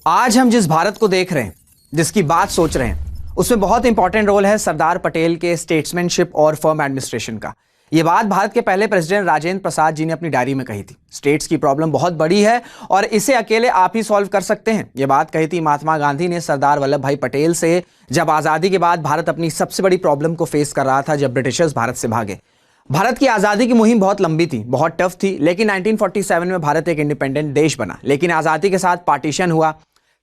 आज हम जिस भारत को देख रहे हैं, जिसकी बात सोच रहे हैं, उसमें बहुत इंपॉर्टेंट रोल है सरदार पटेल के स्टेट्समैनशिप और फर्म एडमिनिस्ट्रेशन का। यह बात भारत के पहले प्रेसिडेंट राजेंद्र प्रसाद जी ने अपनी डायरी में कही थी। स्टेट्स की प्रॉब्लम बहुत बड़ी है और इसे अकेले आप ही सॉल्व कर सकते हैं। यह बात कही थी महात्मा गांधी ने सरदार वल्लभ भाई पटेल से, जब आजादी के बाद भारत अपनी सबसे बड़ी प्रॉब्लम को फेस कर रहा था, जब ब्रिटिशर्स भारत से भागे। भारत की आज़ादी की मुहिम बहुत लंबी थी, बहुत टफ थी, लेकिन 1947 में भारत एक इंडिपेंडेंट देश बना। लेकिन आज़ादी के साथ पार्टीशन हुआ,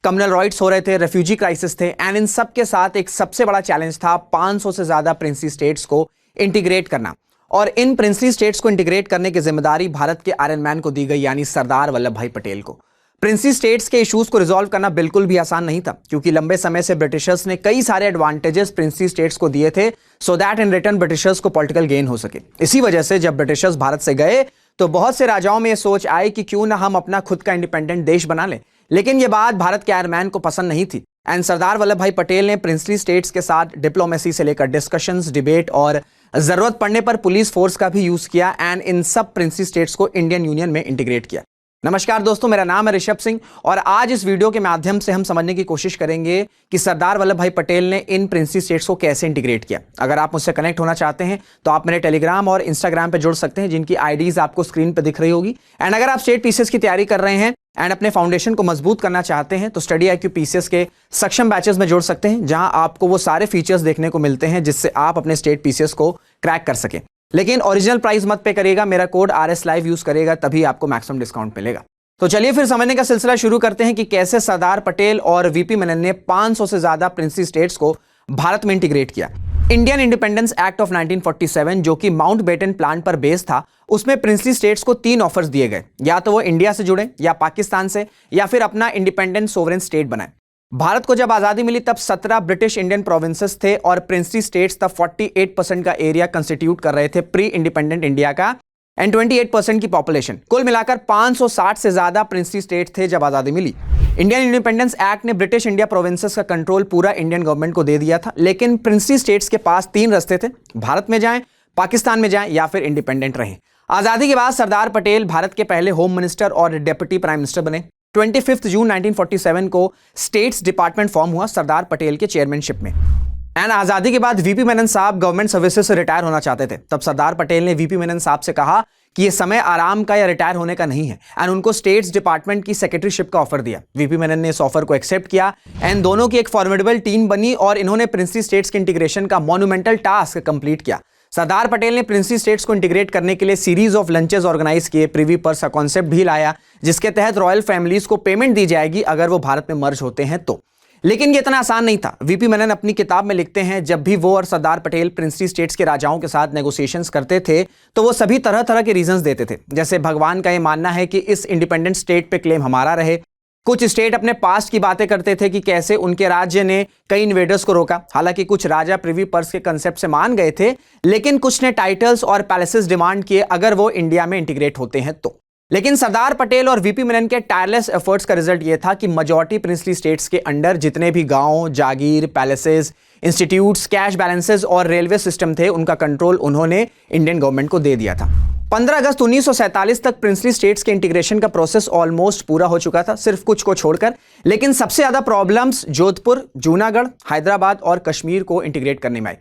कम्युनल राइट्स हो रहे थे, रेफ्यूजी क्राइसिस थे, एंड इन सब के साथ एक सबसे बड़ा चैलेंज था 500 से ज़्यादा प्रिंसली स्टेट्स को इंटीग्रेट करना। और इन प्रिंसली स्टेट्स को इंटीग्रेट करने की जिम्मेदारी भारत के आयरन मैन को दी गई, यानी सरदार वल्लभ भाई पटेल को। प्रिंसली स्टेट्स के इश्यूज को रिजॉल्व करना बिल्कुल भी आसान नहीं था, क्योंकि लंबे समय से ब्रिटिशर्स ने कई सारे एडवांटेजेस प्रिंसली स्टेट्स को दिए थे, so that in return Britishers को पॉलिटिकल गेन हो सके। इसी वजह से जब ब्रिटिशर्स भारत से गए तो बहुत से राजाओं में यह सोच आई कि क्यों ना हम अपना खुद का इंडिपेंडेंट देश बना लें। लेकिन यह बात भारत के आयरन मैन को पसंद नहीं थी, एंड सरदार वल्लभ भाई पटेल ने प्रिंसली स्टेट्स के साथ डिप्लोमेसी से लेकर डिस्कशंस, डिबेट और जरूरत पड़ने पर पुलिस फोर्स का भी यूज किया, एंड इन सब प्रिंसली स्टेट्स को इंडियन यूनियन में इंटीग्रेट किया। नमस्कार दोस्तों, मेरा नाम है ऋषभ सिंह और आज इस वीडियो के माध्यम से हम समझने की कोशिश करेंगे कि सरदार वल्लभ भाई पटेल ने इन प्रिंसली स्टेट्स को कैसे इंटीग्रेट किया। अगर आप मुझसे कनेक्ट होना चाहते हैं तो आप मेरे टेलीग्राम और इंस्टाग्राम पे जुड़ सकते हैं, जिनकी आईडीज आपको स्क्रीन पे दिख रही होगी। एंड अगर आप स्टेट पीसीएस की तैयारी कर रहे हैं एंड अपने फाउंडेशन को मजबूत करना चाहते हैं तो स्टडी IQ पीसीएस के सक्षम बैचेस में जुड़ सकते हैं, जहां आपको वो सारे फीचर्स देखने को मिलते हैं जिससे आप अपने स्टेट पीसीएस को क्रैक कर सकें। लेकिन ओरिजिनल प्राइस मत पे करिएगा, मेरा कोड RS Live यूज करेगा, तभी आपको मैक्सिमम डिस्काउंट मिलेगा। तो चलिए फिर समझने का सिलसिला शुरू करते हैं कि कैसे सरदार पटेल और वीपी मेनन ने 500 से ज्यादा प्रिंसली स्टेट्स को भारत में इंटीग्रेट किया। इंडियन इंडिपेंडेंस एक्ट ऑफ 1947, जो कि माउंटबेटन प्लान पर बेस था, उसमें प्रिंसली स्टेट्स को 3 ऑफर्स दिए गए, या तो वो इंडिया से जुड़े, या पाकिस्तान से, या फिर अपना इंडिपेंडेंट सोवरेन स्टेट बनाए। भारत को जब आजादी मिली तब 17 ब्रिटिश इंडियन प्रोविंसेस थे और प्रिंसली स्टेट्स तब 48% का एरिया कंस्टिट्यूट कर रहे थे प्री इंडिपेंडेंट इंडिया का, एंड 28% की पॉपुलेशन। कुल मिलाकर 560 से ज्यादा प्रिंसली स्टेट थे जब आजादी मिली। इंडियन इंडिपेंडेंस एक्ट ने ब्रिटिश इंडिया प्रोविंसेस का कंट्रोल पूरा इंडियन गवर्नमेंट को दे दिया था, लेकिन प्रिंसली स्टेट्स के पास 3 रास्ते थे, भारत में जाएं, पाकिस्तान में जाएं, या फिर इंडिपेंडेंट रहें। आजादी के बाद सरदार पटेल भारत के पहले होम मिनिस्टर और डेप्यूटी प्राइम मिनिस्टर बने। 25 जून 1947 को स्टेट्स डिपार्टमेंट फॉर्म हुआ सरदार पटेल के चेयरमैनशिप में। एंड आजादी के बाद वीपी मेनन साहब गवर्नमेंट सर्विसेज से रिटायर होना चाहते थे। तब सरदार पटेल ने वीपी मेनन साहब से कहा कि यह समय आराम का या रिटायर होने का नहीं है, एंड उनको स्टेट्स डिपार्टमेंट की सेक्रेटरीशिप का ऑफर दिया। वीपी मेनन ने इस ऑफर को एक्सेप्ट किया एंड दोनों की एक फॉर्मिडेबल टीम बनी और इन्होंने प्रिंसली स्टेट्स के इंटीग्रेशन का मॉन्यूमेंटल टास्क कंप्लीट किया। सरदार पटेल ने प्रिंसली स्टेट्स को इंटीग्रेट करने के लिए सीरीज ऑफ लंचेस ऑर्गेनाइज किए, प्रिवी पर्स का कॉन्सेप्ट भी लाया, जिसके तहत रॉयल फैमिलीज को पेमेंट दी जाएगी अगर वो भारत में मर्ज होते हैं तो। लेकिन ये इतना आसान नहीं था। वीपी मेनन अपनी किताब में लिखते हैं, जब भी वो और सरदार पटेल प्रिंसली स्टेट्स के राजाओं के साथ नेगोशिएशंस करते थे तो वो सभी तरह तरह के रीजंस देते थे। जैसे भगवान का ये मानना है कि इस इंडिपेंडेंट स्टेट पे क्लेम हमारा रहे। कुछ स्टेट अपने पास्ट की बातें करते थे कि कैसे उनके राज्य ने कई इन्वेडर्स को रोका। हालांकि कुछ राजा प्रिवी पर्स के कंसेप्ट से मान गए थे, लेकिन कुछ ने टाइटल्स और पैलेसेस डिमांड किए अगर वो इंडिया में इंटीग्रेट होते हैं तो। लेकिन सरदार पटेल और वीपी मेनन के टायरलेस एफर्ट्स का रिजल्ट यह था कि मेजॉरिटी प्रिंसली स्टेट्स के अंडर जितने भी गांव, जागीर, पैलेसेस, इंस्टीट्यूट्स, कैश बैलेंसेस और रेलवे सिस्टम थे, उनका कंट्रोल उन्होंने इंडियन गवर्नमेंट को दे दिया था। 15 अगस्त 1947 तक प्रिंसली स्टेट्स के इंटीग्रेशन का प्रोसेस ऑलमोस्ट पूरा हो चुका था, सिर्फ कुछ को छोड़कर। लेकिन सबसे ज्यादा प्रॉब्लम्स जोधपुर, जूनागढ़, हैदराबाद और कश्मीर को इंटीग्रेट करने में आई।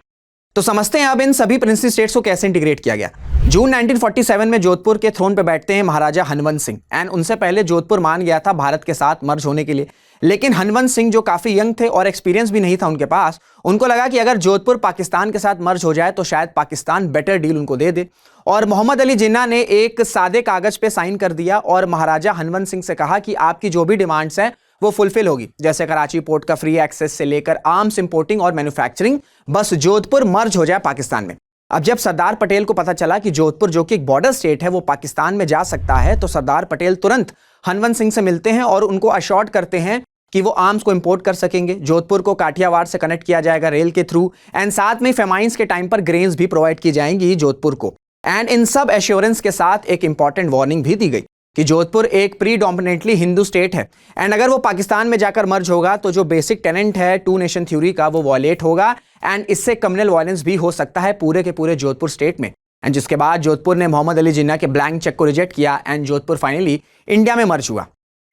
तो समझते हैं अब इन सभी प्रिंसली स्टेट्स को कैसे इंटीग्रेट किया गया। जून 1947 में जोधपुर के थ्रोन पर बैठते हैं महाराजा हनवंत सिंह, एंड उनसे पहले जोधपुर मान गया था भारत के साथ मर्ज होने के लिए। लेकिन हनवंत सिंह, जो काफी यंग थे और एक्सपीरियंस भी नहीं था उनके पास, उनको लगा कि अगर जोधपुर पाकिस्तान के साथ मर्ज हो जाए तो शायद पाकिस्तान बेटर डील उनको दे दे। और मोहम्मद अली जिन्ना ने एक सादे कागज पे साइन कर दिया और महाराजा हनवंत सिंह से कहा कि आपकी जो भी डिमांड्स हैं वो फुलफिल होगी, जैसे कराची पोर्ट का फ्री एक्सेस से लेकर आर्म्स इंपोर्टिंग और मैन्युफैक्चरिंग, बस जोधपुर मर्ज हो जाए पाकिस्तान में। अब जब सरदार पटेल को पता चला कि जोधपुर, जो कि एक बॉर्डर स्टेट है, वो पाकिस्तान में जा सकता है, तो सरदार पटेल तुरंत हनवंत सिंह से मिलते हैं और उनको अश्योर्ड करते हैं कि वो आर्म्स को इंपोर्ट कर सकेंगे। जोधपुर को काठियावाड़ से कनेक्ट किया जाएगा रेल के थ्रू, एंड साथ में फेमाइंस के टाइम पर ग्रेन्स भी प्रोवाइड की जाएंगी जोधपुर को। एंड इन सब एश्योरेंस के साथ एक इंपॉर्टेंट वार्निंग भी दी गई कि जोधपुर एक प्रीडोमिनेंटली हिंदू स्टेट है, एंड अगर वो पाकिस्तान में जाकर मर्ज होगा तो जो बेसिक टेनेंट है 2 नेशन थ्योरी का, वो वॉयलेट होगा, एंड इससे कम्युनल वायलेंस भी हो सकता है पूरे के पूरे जोधपुर स्टेट में। एंड जिसके बाद जोधपुर ने मोहम्मद अली जिन्ना के ब्लैंक चेक को रिजेक्ट किया एंड जोधपुर फाइनली इंडिया में मर्ज हुआ।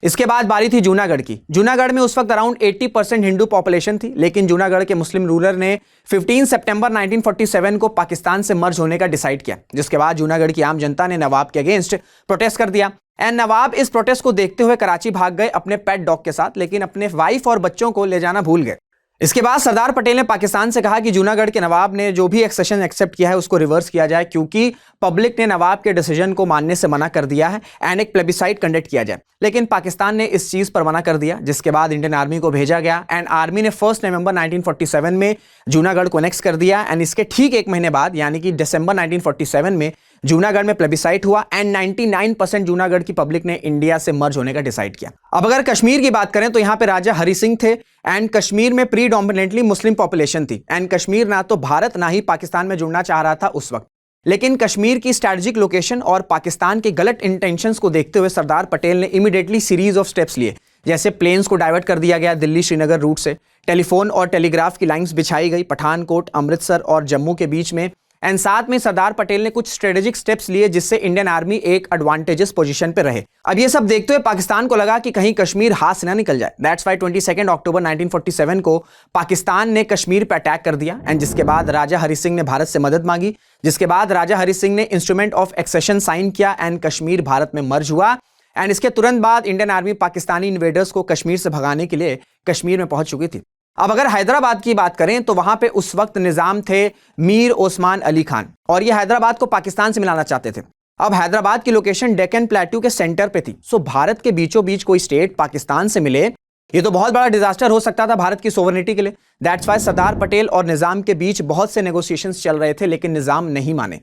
इसके बाद बारी थी जूनागढ़ की। जूनागढ़ में उस वक्त अराउंड 80% हिंदू पॉपुलेशन थी, लेकिन जूनागढ़ के मुस्लिम रूलर ने 15 सितंबर 1947 को पाकिस्तान से मर्ज होने का डिसाइड किया, जिसके बाद जूनागढ़ की आम जनता ने नवाब के अगेंस्ट प्रोटेस्ट कर दिया एंड नवाब इस प्रोटेस्ट को देखते हुए कराची भाग गए अपने पेट डॉग के साथ, लेकिन अपने वाइफ और बच्चों को ले जाना भूल गए। इसके बाद सरदार पटेल ने पाकिस्तान से कहा कि जूनागढ़ के नवाब ने जो भी एक्सेशन एक्सेप्ट किया है उसको रिवर्स किया जाए, क्योंकि पब्लिक ने नवाब के डिसीजन को मानने से मना कर दिया है एंड एक प्लेबिसाइट कंडक्ट किया जाए। लेकिन पाकिस्तान ने इस चीज पर मना कर दिया, जिसके बाद इंडियन आर्मी को भेजा गया एंड आर्मी ने 1 नवंबर 1947 में जूनागढ़ को एनेक्स कर दिया एंड इसके ठीक एक महीने बाद यानी कि दिसंबर 1947 में जूनागढ़ में प्लेबिसाइट हुआ एंड 99% जूनागढ़ की पब्लिक ने इंडिया से मर्ज होने का डिसाइड किया। अब अगर कश्मीर की बात करें तो यहां पे राजा हरि सिंह थे एंड कश्मीर में प्रीडोमिनेंटली मुस्लिम पॉपुलेशन थी एंड कश्मीर ना तो भारत ना ही पाकिस्तान में जुड़ना चाह रहा था उस वक्त। लेकिन कश्मीर की स्ट्रैटेजिक लोकेशन और पाकिस्तान के गलत इंटेंशंस को देखते हुए सरदार पटेल ने इमीडिएटली सीरीज ऑफ स्टेप्स लिए, जैसे प्लेन्स को डाइवर्ट कर दिया गया दिल्ली श्रीनगर रूट से, टेलीफोन और टेलीग्राफ की लाइंस बिछाई गई पठानकोट, अमृतसर और जम्मू के बीच में एंड साथ में सरदार पटेल ने कुछ स्ट्रेटेजिक स्टेप्स लिए जिससे इंडियन आर्मी एक एडवांटेजेस पोजीशन पे रहे। अब ये सब देखते हुए पाकिस्तान को लगा कि कहीं कश्मीर हाथ से ना निकल जाए। दैट्स वाई 22 अक्टूबर 1947 को पाकिस्तान ने कश्मीर पर अटैक कर दिया एंड जिसके बाद राजा हरि सिंह ने भारत से मदद मांगी, जिसके बाद राजा हरि सिंह ने इंस्ट्रूमेंट ऑफ एक्सेशन साइन किया एंड कश्मीर भारत में मर्ज हुआ एंड इसके तुरंत बाद इंडियन आर्मी पाकिस्तानी इन्वेडर्स को कश्मीर से भगाने के लिए कश्मीर में पहुंच चुकी थी। अब अगर हैदराबाद की बात करें तो वहां पे उस वक्त निजाम थे मीर ओस्मान अली खान और ये हैदराबाद को पाकिस्तान से मिलाना चाहते थे। अब हैदराबाद की लोकेशन डेक्कन प्लेटू के सेंटर पे थी, सो भारत के बीचों बीच कोई स्टेट पाकिस्तान से मिले ये तो बहुत बड़ा डिजास्टर हो सकता था भारत की सोवरेनिटी के लिए। दैट्स वाई सरदार पटेल और निजाम के बीच बहुत से नेगोशिएशंस चल रहे थे, लेकिन निजाम नहीं माने।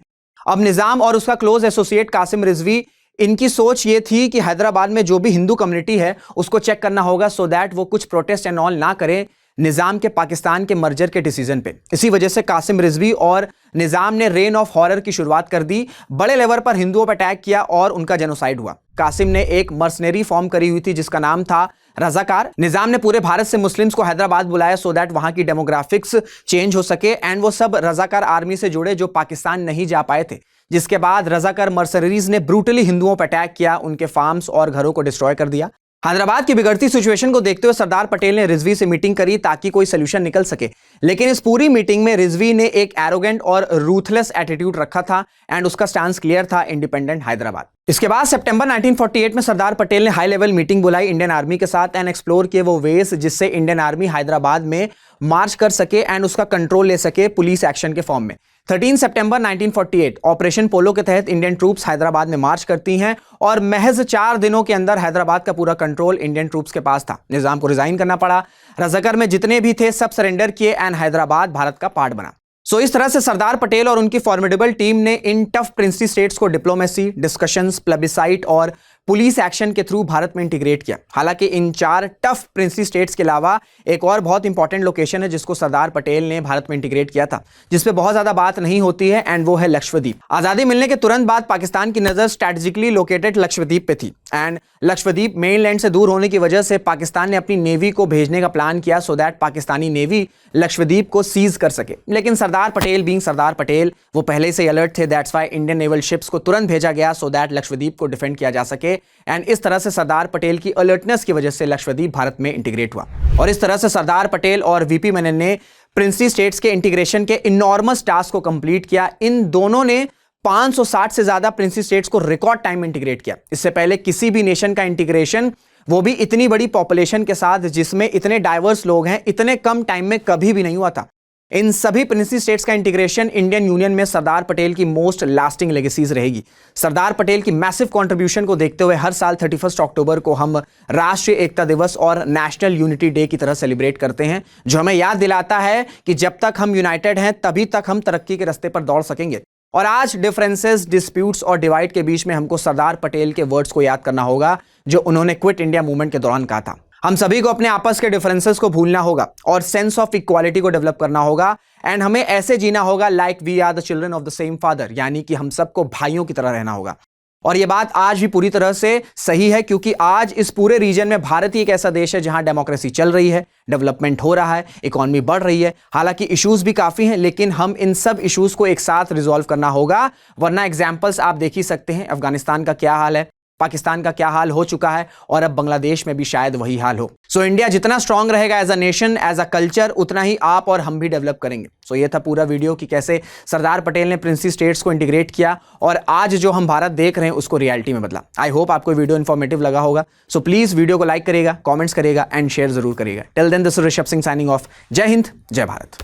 अब निजाम और उसका क्लोज एसोसिएट कासिम रिजवी, इनकी सोच ये थी कि हैदराबाद में जो भी हिंदू कम्युनिटी है उसको चेक करना होगा सो दैट वो कुछ प्रोटेस्ट एंड ऑल ना करे निजाम के पाकिस्तान के मर्जर के डिसीजन पे। इसी वजह से कासिम रिजवी और निजाम ने रेन ऑफ हॉरर की शुरुआत कर दी, बड़े लेवल पर हिंदुओं पर अटैक किया और उनका जेनोसाइड हुआ। कासिम ने एक मर्सनरी फॉर्म करी हुई थी जिसका नाम था रजाकार। निजाम ने पूरे भारत से मुस्लिम्स को हैदराबाद बुलाया सो दैट वहां की डेमोग्राफिक्स चेंज हो सके एंड वो सब रजाकार आर्मी से जुड़े जो पाकिस्तान नहीं जा पाए थे। जिसके बाद रजाकार मर्सनरीज ने ब्रूटली हिंदुओं पर अटैक किया, उनके फार्म्स और घरों को डिस्ट्रॉय कर दिया। हैदराबाद की बिगड़ती सिचुएशन को देखते हुए सरदार पटेल ने रिजवी से मीटिंग करी ताकि कोई सोल्यूशन निकल सके, लेकिन इस पूरी मीटिंग में रिजवी ने एक एरोगेंट और रूथलेस एटीट्यूड रखा था एंड उसका स्टांस क्लियर था, इंडिपेंडेंट हैदराबाद। इसके बाद सितंबर 1948 में सरदार पटेल ने हाई लेवल मीटिंग बुलाई इंडियन आर्मी के साथ एंड एक्सप्लोर किए वो वेज जिससे इंडियन आर्मी हैदराबाद में मार्च कर सके एंड उसका कंट्रोल ले सके पुलिस एक्शन के फॉर्म में। 13 सितंबर 1948 ऑपरेशन पोलो के तहत इंडियन ट्रूप्स हैदराबाद में मार्च करती हैं और महज 4 दिनों के अंदर हैदराबाद का पूरा कंट्रोल इंडियन ट्रूप्स के पास था। निजाम को रिजाइन करना पड़ा, रजाकार में जितने भी थे सब सरेंडर किए एंड हैदराबाद भारत का पार्ट बना। सो इस तरह से सरदार पटेल और उनकी फॉर्मिडेबल टीम ने इन टफ प्रिंसली स्टेट्स को डिप्लोमेसी, डिस्कशंस, प्लेबिसाइट और पुलिस एक्शन के थ्रू भारत में इंटीग्रेट किया। हालांकि इन 4 टफ प्रिंसली स्टेट्स के अलावा एक और बहुत इंपॉर्टेंट लोकेशन है जिसको सरदार पटेल ने भारत में इंटीग्रेट किया था, जिसपे बहुत ज्यादा बात नहीं होती है एंड वो है लक्षद्वीप। आजादी मिलने के तुरंत बाद पाकिस्तान की नजर स्ट्रेटेजिकली लोकेटेड लक्षद्वीप पे थी एंड लक्षद्वीप मेनलैंड से दूर होने की वजह से पाकिस्तान ने अपनी नेवी को भेजने का प्लान किया so that Pakistani navy Lakshadweep को सीज कर सके। लेकिन सरदार पटेल बीइंग सरदार पटेल वो पहले से अलर्ट थे, that's why Indian naval ships को तुरंत भेजा गया सो दैट लक्षद्वीप को डिफेंड किया जा सके एंड इस तरह से सरदार पटेल की अलर्टनेस की वजह से लक्षद्वीप भारत में इंटीग्रेट हुआ। और इस तरह से सरदार पटेल और वीपी मेनन ने प्रिंसली स्टेट्स के इंटीग्रेशन के इनॉर्मस टास्क को कंप्लीट किया। इन दोनों ने 560 से ज्यादा प्रिंसली स्टेट्स को रिकॉर्ड टाइम में इंटीग्रेट किया। इससे पहले किसी भी नेशन का इंटीग्रेशन, वो भी इतनी बड़ी पॉपुलेशन के साथ जिसमें इतने डाइवर्स लोग हैं, इतने कम टाइम में कभी भी नहीं हुआ था। इन सभी प्रिंसली स्टेट्स का इंटीग्रेशन इंडियन यूनियन में सरदार पटेल की मोस्ट लास्टिंग लेगेसीज रहेगी। सरदार पटेल की मैसिव कंट्रीब्यूशन को देखते हुए हर साल 31 अक्टूबर को हम राष्ट्रीय एकता दिवस और नेशनल यूनिटी डे की तरह सेलिब्रेट करते हैं, जो हमें याद दिलाता है कि जब तक हम यूनाइटेड हैं तभी तक हम तरक्की के रास्ते पर दौड़ सकेंगे। और आज डिफरेंसेस, डिस्प्यूट्स और डिवाइड के बीच में हमको सरदार पटेल के वर्ड्स को याद करना होगा जो उन्होंने क्विट इंडिया मूवमेंट के दौरान कहा था। हम सभी को अपने आपस के डिफरेंसेस को भूलना होगा और सेंस ऑफ इक्वालिटी को डेवलप करना होगा एंड हमें ऐसे जीना होगा like we are the children of the same father, यानी कि हम सबको भाइयों की तरह रहना होगा। और यह बात आज भी पूरी तरह से सही है क्योंकि आज इस पूरे रीजन में भारत ही एक ऐसा देश है जहां डेमोक्रेसी चल रही है, डेवलपमेंट हो रहा है, इकोनॉमी बढ़ रही है। हालांकि इश्यूज भी काफी हैं, लेकिन हम इन सब इश्यूज को एक साथ रिजॉल्व करना होगा, वरना एग्जांपल्स आप देख ही सकते हैं अफगानिस्तान का क्या हाल है, पाकिस्तान का क्या हाल हो चुका है और अब बांग्लादेश में भी शायद वही हाल हो। सो इंडिया जितना स्ट्रांग रहेगा as a nation, as a culture, उतना ही आप और हम भी डेवलप करेंगे। सो ये था पूरा वीडियो कि कैसे सरदार पटेल ने प्रिंसी स्टेट्स को इंटीग्रेट किया और आज जो हम भारत देख रहे हैं उसको रियलिटी में बदला। आई होप आपको वीडियो इन्फॉर्मेटिव लगा होगा। सो प्लीज वीडियो को लाइक करिएगा, कमेंट्स करिएगा एंड शेयर जरूर करिएगा। Till then this is Rishabh Singh signing off. Jai Hind, जय भारत।